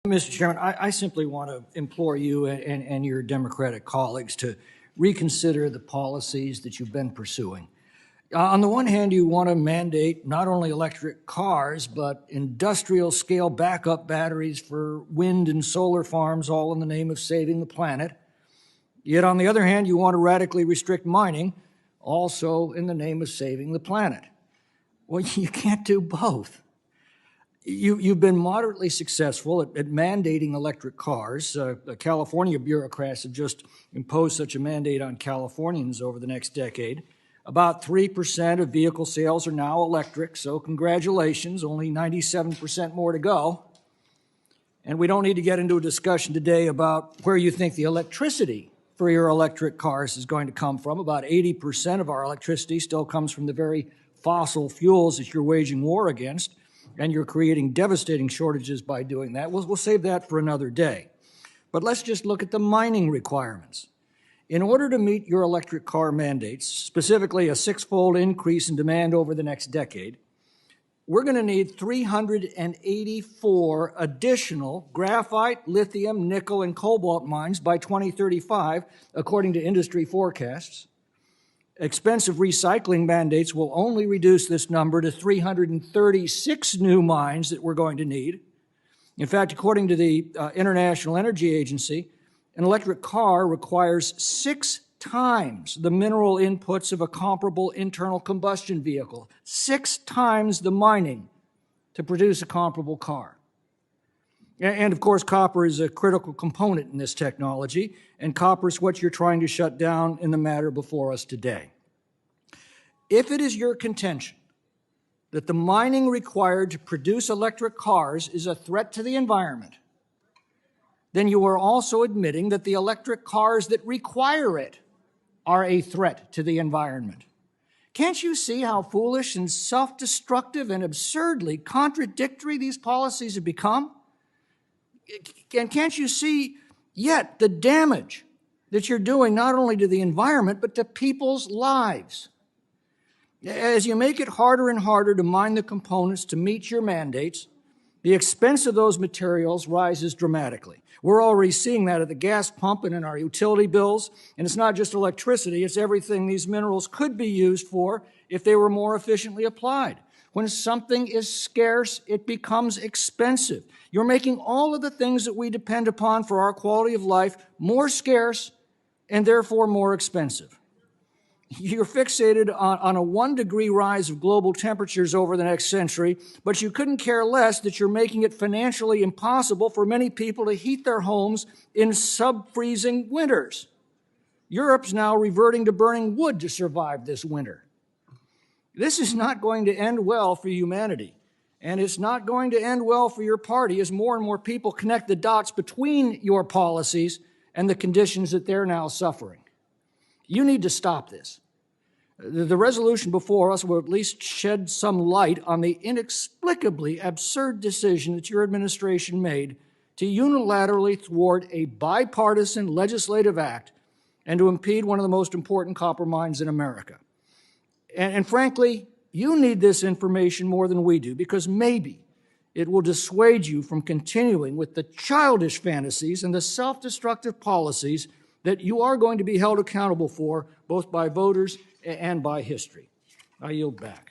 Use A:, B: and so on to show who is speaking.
A: Mr. Chairman, I simply want to implore you and your Democratic colleagues to reconsider the policies that you've been pursuing. On the one hand, you want to mandate not only electric cars, but industrial scale backup batteries for wind and solar farms, all in the name of saving the planet. Yet on the other hand, you want to radically restrict mining, also in the name of saving the planet. Well, you can't do both. You've been moderately successful at mandating electric cars. The California bureaucrats have just imposed such a mandate on Californians over the next decade. About 3% of vehicle sales are now electric, so congratulations, only 97% more to go. And we don't need to get into a discussion today about where you think the electricity for your electric cars is going to come from. About 80% of our electricity still comes from the very fossil fuels that you're waging war against, and you're creating devastating shortages by doing that. We'll save that for another day. But let's just look at the mining requirements. In order to meet your electric car mandates, specifically a six-fold increase in demand over the next decade, we're going to need 384 additional graphite, lithium, nickel, and cobalt mines by 2035, according to industry forecasts. Expensive recycling mandates will only reduce this number to 336 new mines that we're going to need. In fact, according to the International Energy Agency, an electric car requires 6 times the mineral inputs of a comparable internal combustion vehicle, 6 times the mining to produce a comparable car. And of course, copper is a critical component in this technology, and copper is what you're trying to shut down in the matter before us today. If it is your contention that the mining required to produce electric cars is a threat to the environment, then you are also admitting that the electric cars that require it are a threat to the environment. Can't you see how foolish and self-destructive and absurdly contradictory these policies have become? And can't you see yet the damage that you're doing not only to the environment, but to people's lives? As you make it harder and harder to mine the components to meet your mandates, the expense of those materials rises dramatically. We're already seeing that at the gas pump and in our utility bills, and it's not just electricity, it's everything these minerals could be used for if they were more efficiently applied. When something is scarce, it becomes expensive. You're making all of the things that we depend upon for our quality of life more scarce and therefore more expensive. You're fixated on a 1-degree rise of global temperatures over the next century, but you couldn't care less that you're making it financially impossible for many people to heat their homes in sub-freezing winters. Europe's now reverting to burning wood to survive this winter. This is not going to end well for humanity, and it's not going to end well for your party as more and more people connect the dots between your policies and the conditions that they're now suffering. You need to stop this. The resolution before us will at least shed some light on the inexplicably absurd decision that your administration made to unilaterally thwart a bipartisan legislative act and to impede one of the most important copper mines in America. And frankly, you need this information more than we do, because maybe it will dissuade you from continuing with the childish fantasies and the self-destructive policies that you are going to be held accountable for, both by voters and by history. I yield back.